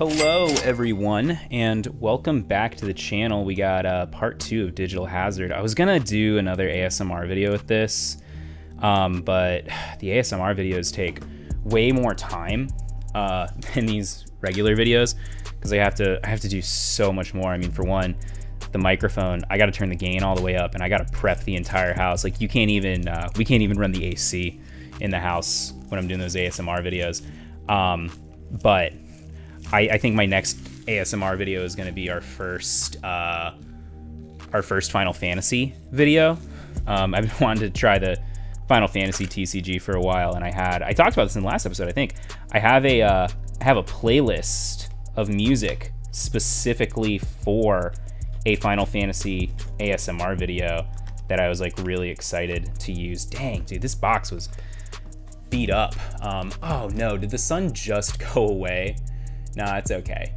Hello everyone, and welcome back to the channel. We got part 2 of Digital Hazard. I was gonna do another ASMR video with this, but the ASMR videos take way more time than these regular videos because I have to do so much more. I mean, for one, the microphone, I got to turn the gain all the way up, and I got to prep the entire house. Like, you can't even we can't even run the AC in the house when I'm doing those ASMR videos. But I think my next ASMR video is going to be our first Final Fantasy video. I've been wanting to try the Final Fantasy TCG for a while, and I talked about this in the last episode. I think I have a playlist of music specifically for a Final Fantasy ASMR video that I was like really excited to use. Dang, dude, this box was beat up. Oh no, did the sun just go away? Nah, it's okay.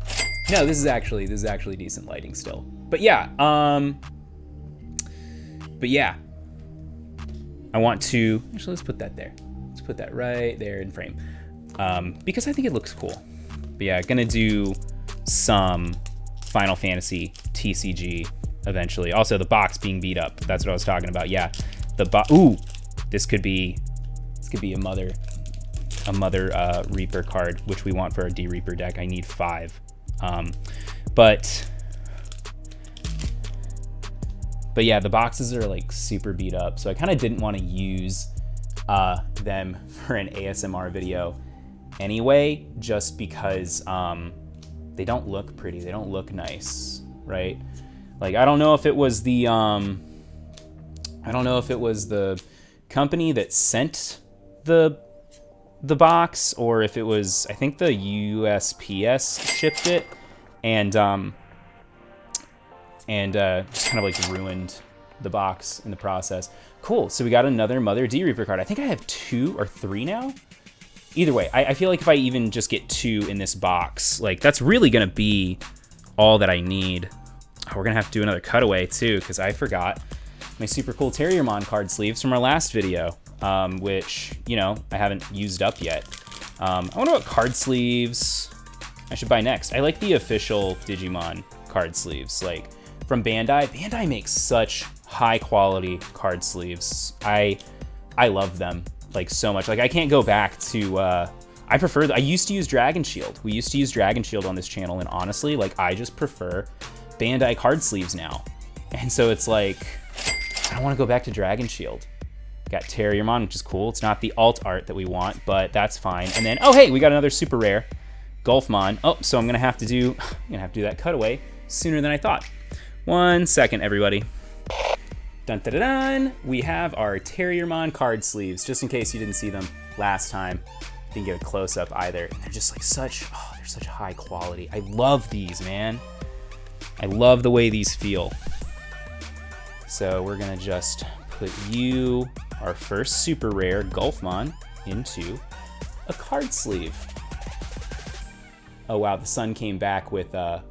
No, this is actually decent lighting still. But yeah, I want to actually, let's put that there. Let's put that right there in frame, because I think it looks cool. But yeah, gonna do some Final Fantasy TCG eventually. Also, the box being beat up. That's what I was talking about. Yeah, ooh, this could be a mother Reaper card, which we want for our D Reaper deck. I need 5. But yeah, the boxes are like super beat up, so I kind of didn't want to use them for an ASMR video anyway, just because they don't look pretty, they don't look nice, right? Like, I don't know if it was the company that sent the box, or if it was, I think the USPS shipped it and just kind of like ruined the box in the process. Cool, so we got another Mother D Reaper card. I think I have 2 or 3 now. Either way, I feel like if I even just get 2 in this box, like, that's really gonna be all that I need. Oh, we're gonna have to do another cutaway too, because I forgot my super cool Terriermon card sleeves from our last video, which, you know, I haven't used up yet. I wonder what card sleeves I should buy next. I like the official Digimon card sleeves, like from Bandai. Bandai makes such high quality card sleeves. I love them like so much. Like, I can't go back to, I used to use Dragon Shield. We used to use Dragon Shield on this channel, and honestly, like, I just prefer Bandai card sleeves now. And so it's like, I don't want to go back to Dragon Shield. Got Terriermon, which is cool. It's not the alt art that we want, but that's fine. And then, oh hey, we got another super rare, Golfmon. Oh, so I'm gonna have to do that cutaway sooner than I thought. 1 second, everybody. Dun dun dun dun. We have our Terriermon card sleeves, just in case you didn't see them last time. Didn't get a close up either. And they're just like they're such high quality. I love these, man. I love the way these feel. So we're gonna just put you, our first super rare Golfmon, into a card sleeve. Oh wow, the sun came back with a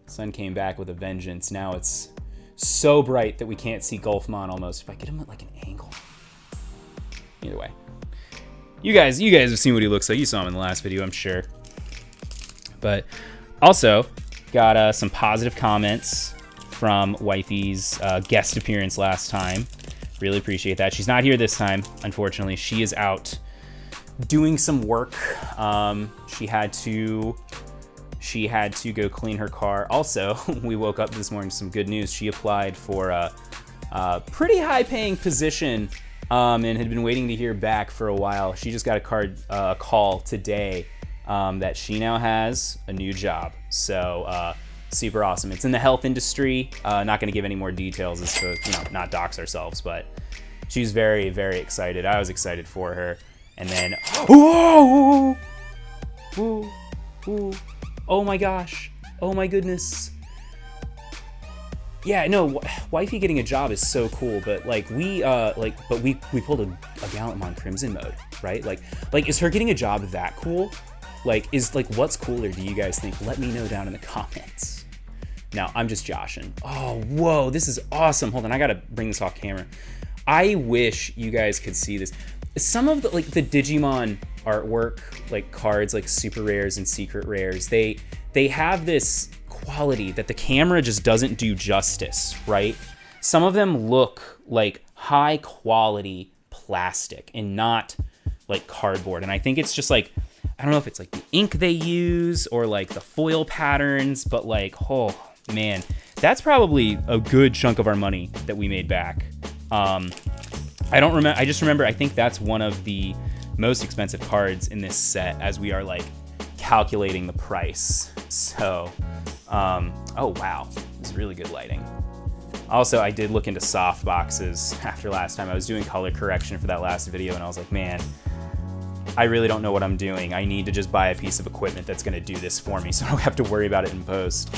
vengeance. Now it's so bright that we can't see Golfmon almost. If I get him at like an angle. Either way, you guys have seen what he looks like. You saw him in the last video, I'm sure. But also got some positive comments from Wifey's guest appearance last time. Really appreciate that. She's not here this time, unfortunately. She is out doing some work. She had to go clean her car. Also, we woke up this morning to some good news. She applied for a pretty high-paying position and had been waiting to hear back for a while. She just got a call today that she now has a new job. So super awesome. It's in the health industry. Not going to give any more details as to, not dox ourselves, but she's very, very excited. I was excited for her. And then, whoa, whoa, whoa, oh my gosh, oh my goodness. Yeah, no, Wifey getting a job is so cool, but like we pulled a Gallantmon Crimson mode, right? Like is her getting a job that cool? Like, what's cooler, do you guys think? Let me know down in the comments. Now, I'm just joshing. Oh, whoa, this is awesome. Hold on, I gotta bring this off camera. I wish you guys could see this. some of the like the Digimon artwork, like cards like super rares and secret rares, they have this quality that the camera just doesn't do justice, right? Some of them look like high quality plastic and not like cardboard. And I think it's just like, I don't know if it's like the ink they use or like the foil patterns, but like, oh man, that's probably a good chunk of our money that we made back. I don't remember. I just remember, I think that's one of the most expensive cards in this set as we are like calculating the price. So, oh wow, this is really good lighting. Also, I did look into soft boxes after last time. I was doing color correction for that last video and I was like, man, I really don't know what I'm doing. I need to just buy a piece of equipment that's gonna do this for me so I don't have to worry about it in post.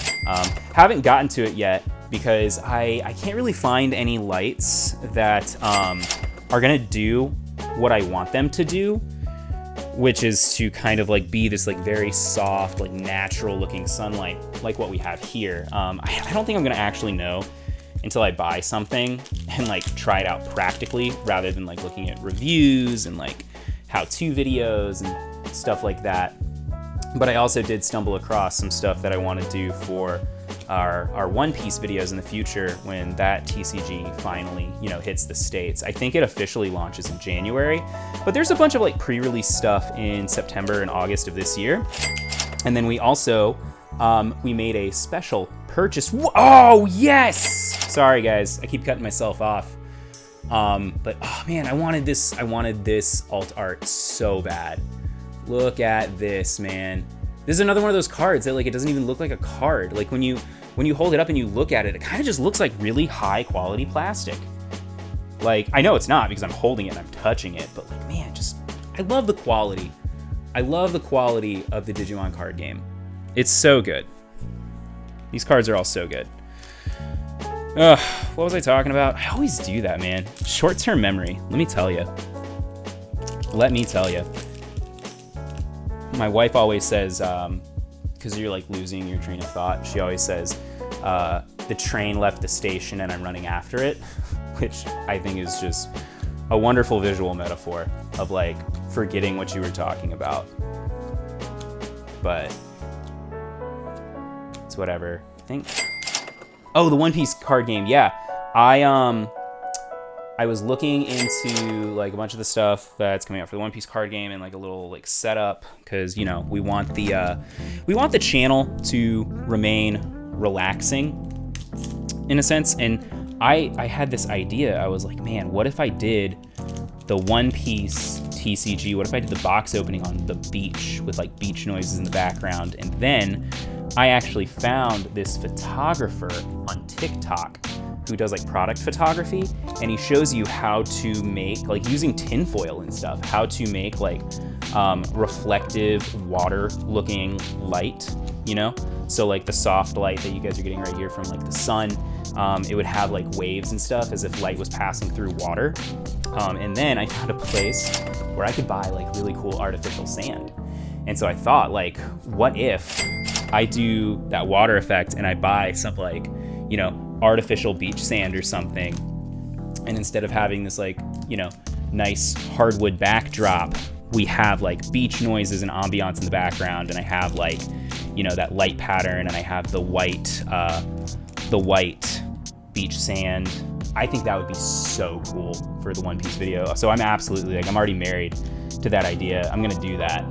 Haven't gotten to it yet because I can't really find any lights that are gonna do what I want them to do, which is to kind of like be this like very soft, like natural looking sunlight like what we have here. I don't think I'm gonna actually know until I buy something and like try it out practically rather than like looking at reviews and like how-to videos and stuff like that. But I also did stumble across some stuff that I want to do for our One Piece videos in the future when that TCG finally, you know, hits the States. I think it officially launches in January, but there's a bunch of like pre-release stuff in September and August of this year. And then we also, we made a special purchase. Oh, yes! Sorry guys, I keep cutting myself off. But oh man, I wanted this alt art so bad. Look at this, man. This is another one of those cards that like, it doesn't even look like a card. Like when you hold it up and you look at it, it kind of just looks like really high quality plastic. Like, I know it's not because I'm holding it and I'm touching it, but like, man, just, I love the quality. I love the quality of the Digimon card game. It's so good. These cards are all so good. Ugh, what was I talking about? I always do that, man. Short-term memory, let me tell you. Let me tell you. My wife always says, because you're like losing your train of thought, she always says, the train left the station and I'm running after it, which I think is just a wonderful visual metaphor of like forgetting what you were talking about. But it's whatever. I think. Oh, the One Piece card game. Yeah, I was looking into like a bunch of the stuff that's coming out for the One Piece card game and like a little like setup because, you know, we want the channel to remain relaxing in a sense. And I had this idea. I was like, man, what if I did the One Piece TCG? What if I did the box opening on the beach with like beach noises in the background? And then I actually found this photographer on TikTok who does like product photography, and he shows you how to make, like using tinfoil and stuff, how to make like reflective water looking light, you know? So like the soft light that you guys are getting right here from like the sun, it would have like waves and stuff as if light was passing through water. And then I found a place where I could buy like really cool artificial sand. And so I thought, like, what if I do that water effect and I buy some like, you know, artificial beach sand or something, and instead of having this like, you know, nice hardwood backdrop, we have like beach noises and ambiance in the background, and I have like, you know, that light pattern, and I have the white beach sand. I think that would be so cool for the One Piece video. So I'm absolutely like, I'm already married to that idea. I'm gonna do that.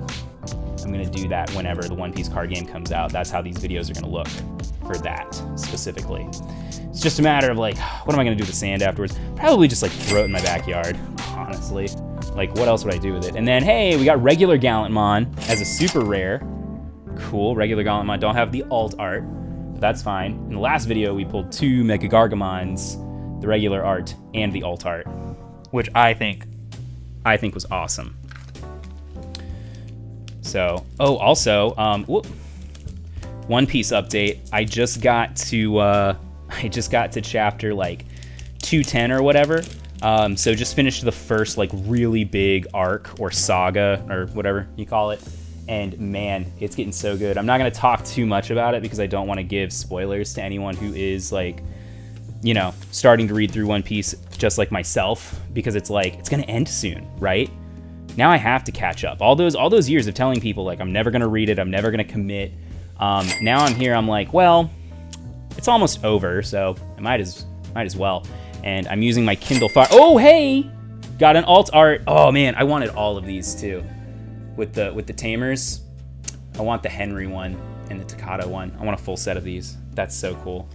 I'm gonna do that whenever the One Piece card game comes out. That's how these videos are gonna look for that specifically. It's just a matter of like, what am I gonna do with the sand afterwards? Probably just like throw it in my backyard, honestly. Like, what else would I do with it? And then, hey, we got regular Gallantmon as a super rare. Cool, regular Gallantmon don't have the alt art, but that's fine. In the last video, we pulled 2 Mega Gargamons, the regular art and the alt art, which I think was awesome. So, oh, also, One Piece update. I just got to chapter like 210 or whatever. So just finished the first like really big arc or saga or whatever you call it. And man, it's getting so good. I'm not gonna talk too much about it because I don't want to give spoilers to anyone who is like you know, starting to read through One Piece just like myself, because it's like, it's gonna end soon, right? Now I have to catch up. All those years of telling people like I'm never gonna read it, I'm never gonna commit. Now I'm here, I'm like, well, it's almost over, so I might as well. And I'm using my Kindle Fire. Oh, hey, got an alt art. Oh man, I wanted all of these too, with the Tamers. I want the Henry one and the Takata one. I want a full set of these. That's so cool.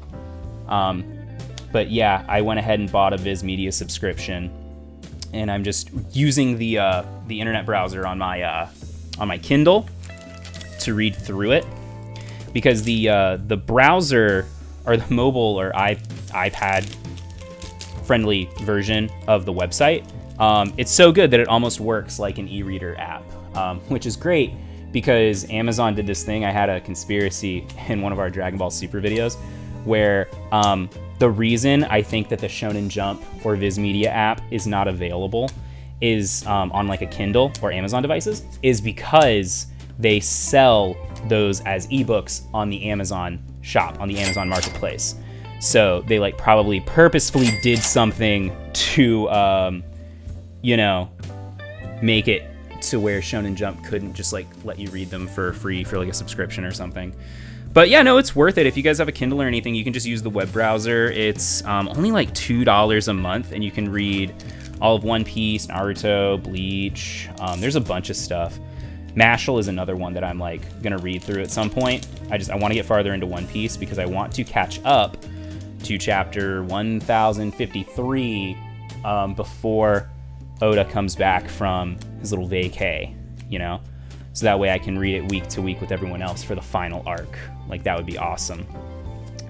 But yeah, I went ahead and bought a Viz Media subscription, and I'm just using the internet browser on my Kindle to read through it, because the browser, or the mobile or iPad friendly version of the website, it's so good that it almost works like an e-reader app, which is great, because Amazon did this thing. I had a conspiracy in one of our Dragon Ball Super videos where the reason I think that the Shonen Jump or Viz Media app is not available is on like a Kindle or Amazon devices, is because they sell those as ebooks on the Amazon shop, on the Amazon marketplace. So they like probably purposefully did something to, you know, make it to where Shonen Jump couldn't just like let you read them for free for like a subscription or something. But yeah, no, it's worth it. If you guys have a Kindle or anything, you can just use the web browser. It's only like $2 a month, and you can read all of One Piece, Naruto, Bleach. There's a bunch of stuff. Mashle is another one that I'm like gonna read through at some point. I want to get farther into One Piece because I want to catch up to chapter 1053 before Oda comes back from his little vacay, you know? So that way I can read it week to week with everyone else for the final arc. Like, that would be awesome.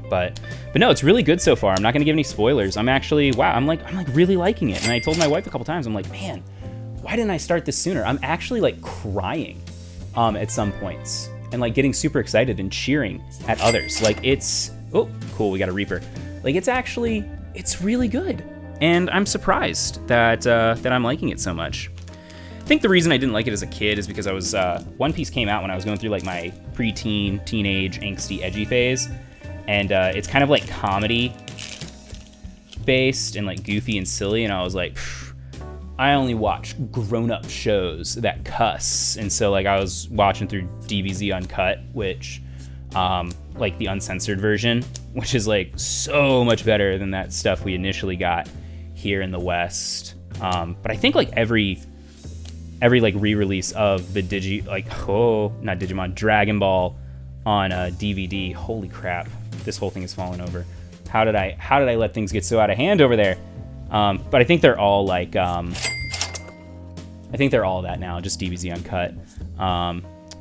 But no, it's really good so far. I'm not gonna give any spoilers. I'm actually, wow, I'm like really liking it. And I told my wife a couple times, I'm like, man, why didn't I start this sooner? I'm actually like crying at some points, and like getting super excited and cheering at others. Like, it's, oh, cool, we got a Reaper. Like, it's really good. And I'm surprised that I'm liking it so much. I think the reason I didn't like it as a kid is because I was, One Piece came out when I was going through like my preteen, teenage, angsty, edgy phase. And it's kind of like comedy based and like goofy and silly. And I was like, I only watch grown-up shows that cuss. And so like I was watching through DBZ Uncut, which like the uncensored version, which is like so much better than that stuff we initially got here in the West. But I think like every like re-release of the not Digimon, Dragon Ball on DVD. Holy crap, this whole thing is falling over. How did I let things get so out of hand over there? But I think they're all like, I think they're all that now, just DBZ Uncut.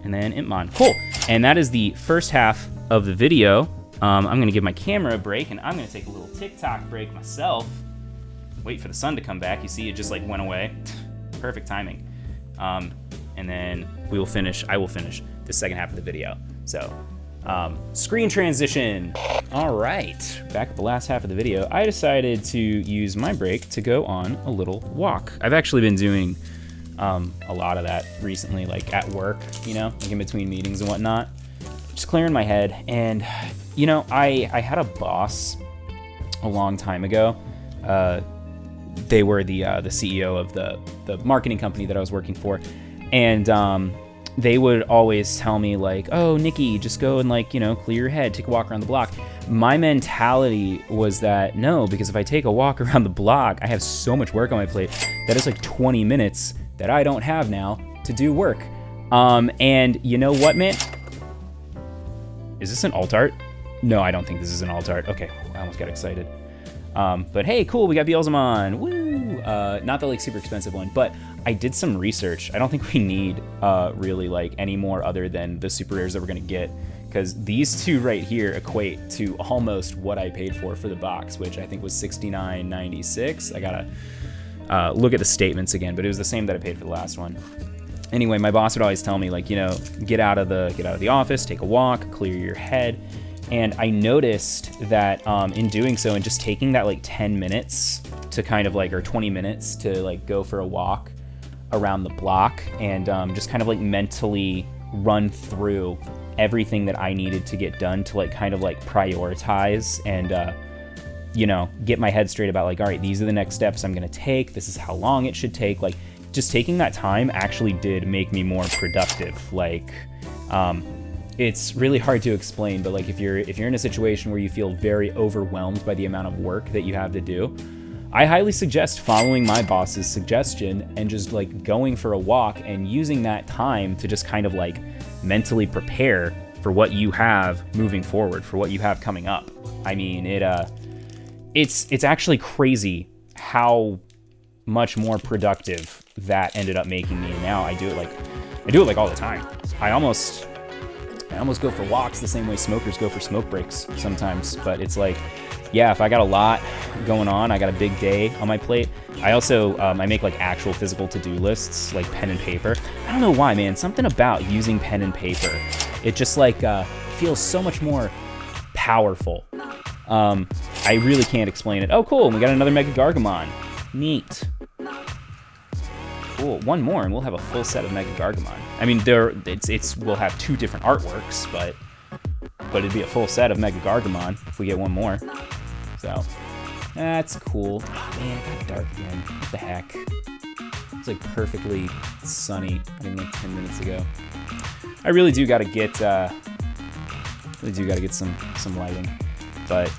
And then Impmon, cool. And that is the first half of the video. I'm gonna give my camera a break, and I'm gonna take a little TikTok break myself. Wait for the sun to come back. You see, it just like went away. Perfect timing. And then I will finish the second half of the video. So, screen transition. All right, back at the last half of the video, I decided to use my break to go on a little walk. I've actually been doing a lot of that recently, like at work, you know, like in between meetings and whatnot, just clearing my head. And, you know, I had a boss a long time ago. They were the CEO of the marketing company that I was working for. And they would always tell me like, oh, Nikki, just go and like, you know, clear your head, take a walk around the block. My mentality was that no, because if I take a walk around the block, I have so much work on my plate that it's like 20 minutes that I don't have now to do work. And you know what, man? Is this an alt art? No, I don't think this is an alt art. Okay, I almost got excited. But hey, cool, we got Beelzemon, woo! Not the like super expensive one, but I did some research. I don't think we need really like any more other than the super rares that we're gonna get, because these two right here equate to almost what I paid for the box, which I think was $69.96. I gotta look at the statements again, but it was the same that I paid for the last one. Anyway, my boss would always tell me like, you know, get out of the office, take a walk, clear your head. And I noticed that in doing so, and just taking that like 10 minutes to kind of like, or 20 minutes to like go for a walk around the block, and just kind of like mentally run through everything that I needed to get done to like kind of like prioritize and you know, get my head straight about like, all right, these are the next steps I'm gonna take. This is how long it should take. Like, just taking that time actually did make me more productive. Like, it's really hard to explain, but like if you're in a situation where you feel very overwhelmed by the amount of work that you have to do, I highly suggest following my boss's suggestion and just like going for a walk and using that time to just kind of like mentally prepare for what you have moving forward, for what you have coming up. I mean, it's actually crazy how much more productive that ended up making me. And now I do it like all the time. I almost go for walks the same way smokers go for smoke breaks sometimes. But it's like, yeah, if I got a lot going on, I got a big day on my plate. I also, I make like actual physical to-do lists, like pen and paper. I don't know why, man, something about using pen and paper, it just like feels so much more powerful. I really can't explain it. Oh, cool, we got another Mega Gargamon. Neat. Cool, one more and we'll have a full set of Mega Gargamon. I mean, we'll have 2 different artworks, but it'd be a full set of Mega Gargamon if we get one more. So, that's cool. Oh, man, it got dark again. What the heck? It's like perfectly sunny, I mean, like 10 minutes ago. I really do gotta get, some lighting. But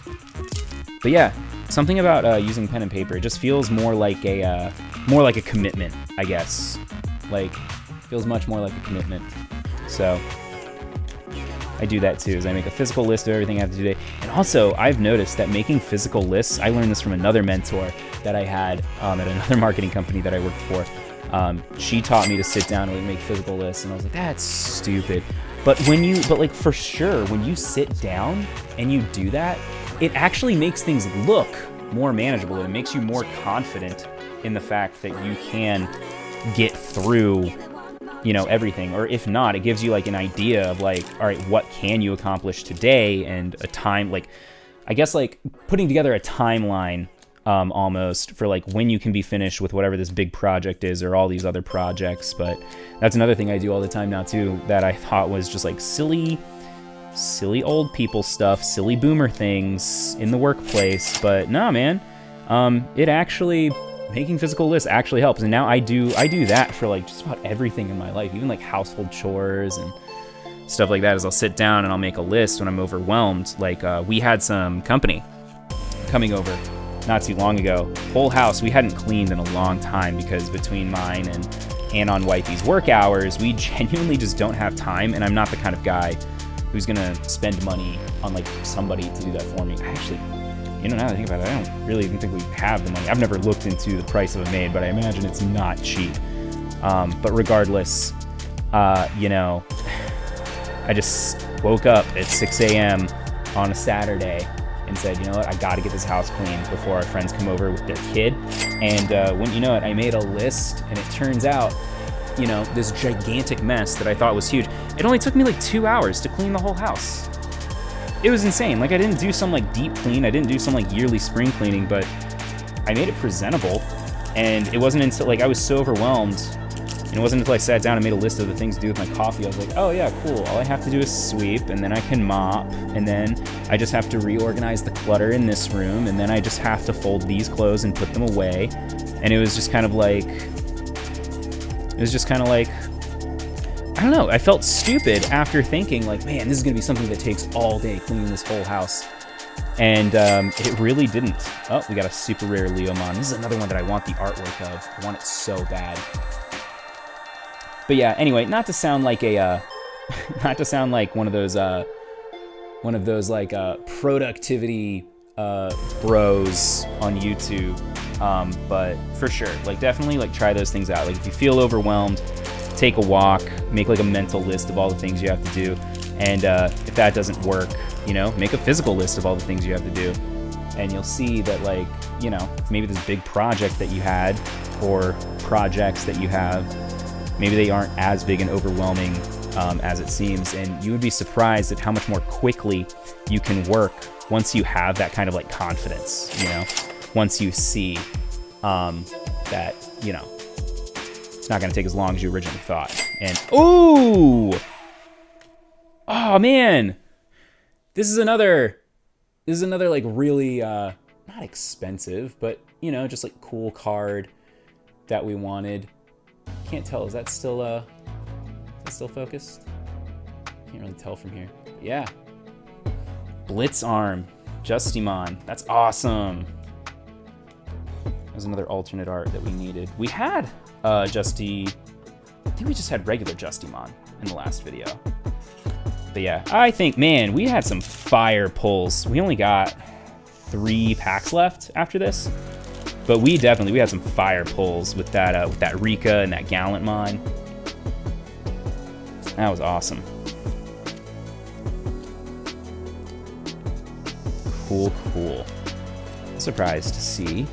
yeah, something about using pen and paper, it just feels more like a commitment, I guess. Like, feels much more like a commitment. So I do that too, is I make a physical list of everything I have to do today. And also, I've noticed that making physical lists, I learned this from another mentor that I had at another marketing company that I worked for. She taught me to sit down and make physical lists, and I was like, that's stupid. But like for sure, when you sit down and you do that, it actually makes things look more manageable. It makes you more confident in the fact that you can get through, you know, everything. Or if not, it gives you like an idea of like, all right, what can you accomplish today, and a time, like, I guess like putting together a timeline almost for like when you can be finished with whatever this big project is or all these other projects. But that's another thing I do all the time now too that I thought was just like silly old people stuff, silly boomer things in the workplace. But no, man, it actually, making physical lists actually helps. And now I do that for like just about everything in my life, even like household chores and stuff like that. Is I'll sit down and I'll make a list when I'm overwhelmed. Like we had some company coming over not too long ago. Whole house we hadn't cleaned in a long time because between mine and on Wifey's work hours, we genuinely just don't have time. And I'm not the kind of guy who's gonna spend money on like somebody to do that for me. I actually, you know, now that I think about it, I don't really even think we have the money. I've never looked into the price of a maid, but I imagine it's not cheap. But regardless, you know, I just woke up at 6 a.m. on a Saturday and said, you know what, I gotta get this house clean before our friends come over with their kid. And when you know it, I made a list, and it turns out, you know, this gigantic mess that I thought was huge, it only took me like 2 hours to clean the whole house. It was insane. Like, I didn't do some like deep clean, I didn't do some like yearly spring cleaning, but I made it presentable. And it wasn't until like I was so overwhelmed, and it wasn't until I sat down and made a list of the things to do with my coffee, I was like, oh yeah, cool, all I have to do is sweep, and then I can mop, and then I just have to reorganize the clutter in this room, and then I just have to fold these clothes and put them away. And it was just kind of like, I don't know, I felt stupid after thinking like, man, this is gonna be something that takes all day cleaning this whole house. And it really didn't. Oh, we got a super rare Leomon. This is another one that I want the artwork of. I want it so bad. But yeah, anyway, not to sound like a, not to sound like one of those like productivity bros on YouTube. But for sure, like definitely like try those things out. Like if you feel overwhelmed, take a walk, make like a mental list of all the things you have to do. And if that doesn't work, you know, make a physical list of all the things you have to do. And you'll see that, like, you know, maybe this big project that you had or projects that you have, maybe they aren't as big and overwhelming as it seems. And you would be surprised at how much more quickly you can work once you have that kind of like confidence, you know, once you see that, you know, it's not going to take as long as you originally thought. And, ooh! Oh, man! This is another like really not expensive, but, you know, just like cool card that we wanted. Can't tell, is that still focused? Can't really tell from here. But yeah. Blitzarm, Justimon, that's awesome. That was another alternate art that we needed. We had I think we just had regular Justimon in the last video. But yeah, I think, man, we had some fire pulls. We only got 3 packs left after this, but we had some fire pulls with that Rika and that Gallantmon. That was awesome. Cool. Surprised to see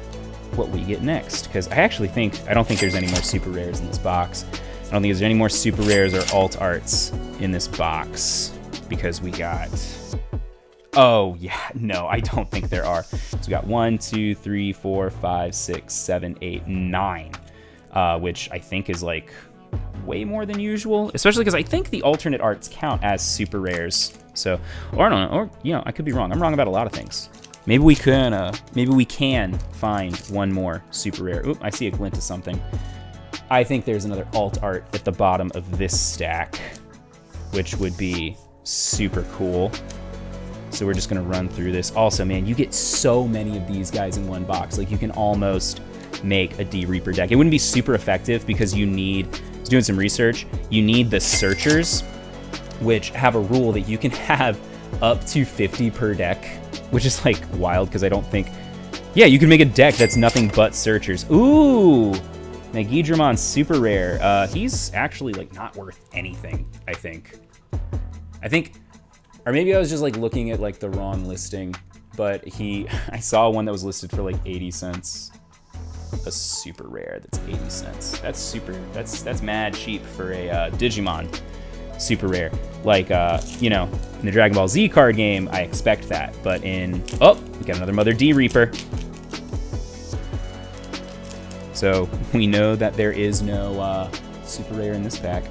what we get next, because I don't think there's any more super rares in this box. I don't think there's any more super rares or alt arts in this box, because we got, oh yeah, no, I don't think there are. So we got 1, 2, 3, 4, 5, 6, 7, 8, 9, which I think is like way more than usual, especially because I think the alternate arts count as super rares. So, or I don't know, or, you know, I could be wrong. I'm wrong about a lot of things. Maybe we can find one more super rare. Oop, I see a glint of something. I think there's another alt art at the bottom of this stack, which would be super cool. So we're just gonna run through this. Also, man, you get so many of these guys in one box. Like, you can almost make a D Reaper deck. It wouldn't be super effective because you need, I was doing some research, you need the searchers, which have a rule that you can have up to 50 per deck, which is like wild because I don't think, yeah, you can make a deck that's nothing but searchers. Ooh, Nagidramon super rare. He's actually like not worth anything, I think, or maybe I was just like looking at like the wrong listing, but I saw one that was listed for like 80 cents. A super rare that's 80 cents. That's mad cheap for a Digimon super rare. Like, you know, in the Dragon Ball Z card game, I expect that, but in, oh, we got another Mother D Reaper. So we know that there is no super rare in this pack.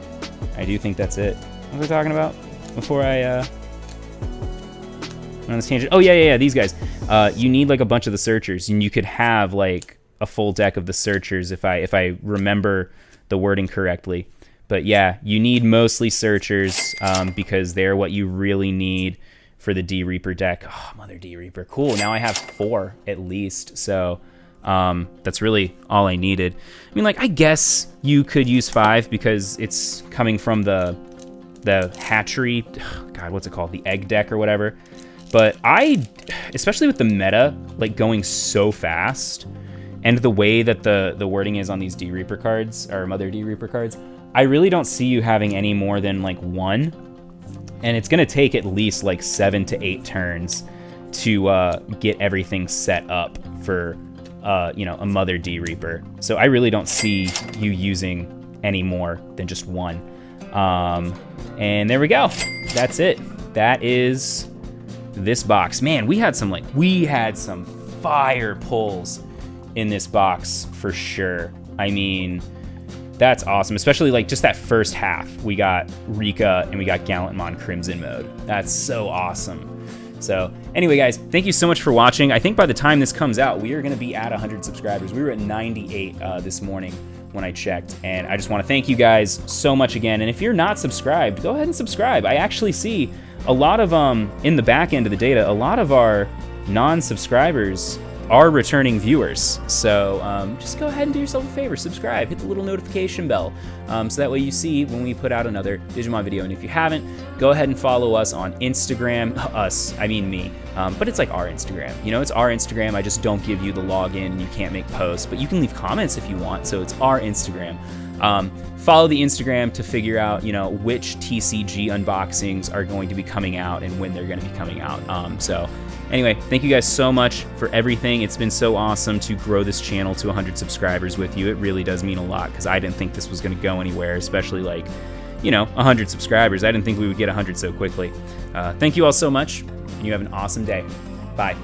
I do think that's it. What was I talking about before I went on this tangent? Oh yeah, these guys. You need like a bunch of the searchers, and you could have like a full deck of the searchers if I remember the wording correctly. But yeah, you need mostly searchers because they're what you really need for the D Reaper deck. Oh, Mother D Reaper, cool. Now I have 4 at least, so that's really all I needed. I mean, like, I guess you could use 5 because it's coming from the hatchery. God, what's it called? The egg deck or whatever. But especially with the meta like going so fast, and the way that the wording is on these D Reaper cards, or Mother D Reaper cards, I really don't see you having any more than like 1. And it's gonna take at least like 7 to 8 turns to get everything set up for you know, a Mother D Reaper. So I really don't see you using any more than just 1. And there we go. That's it. That is this box. Man, we had some fire pulls in this box for sure. I mean, that's awesome, especially like just that first half. We got Rika and we got Gallantmon Crimson mode. That's so awesome. So anyway, guys, thank you so much for watching. I think by the time this comes out, we are going to be at 100 subscribers. We were at 98 this morning when I checked, and I just want to thank you guys so much again. And if you're not subscribed, go ahead and subscribe. I actually see a lot of in the back end of the data, a lot of our non-subscribers are returning viewers. So just go ahead and do yourself a favor, subscribe, hit the little notification bell, so that way you see when we put out another Digimon video. And if you haven't, go ahead and follow us on Instagram. I mean me, but it's like our Instagram. You know, it's our Instagram. I just don't give you the login and you can't make posts, but you can leave comments if you want. So it's our Instagram. Follow the Instagram to figure out, you know, which TCG unboxings are going to be coming out and when they're going to be coming out. So anyway, thank you guys so much for everything. It's been so awesome to grow this channel to 100 subscribers with you. It really does mean a lot because I didn't think this was going to go anywhere, especially like, you know, 100 subscribers. I didn't think we would get 100 so quickly. Thank you all so much, and you have an awesome day. Bye.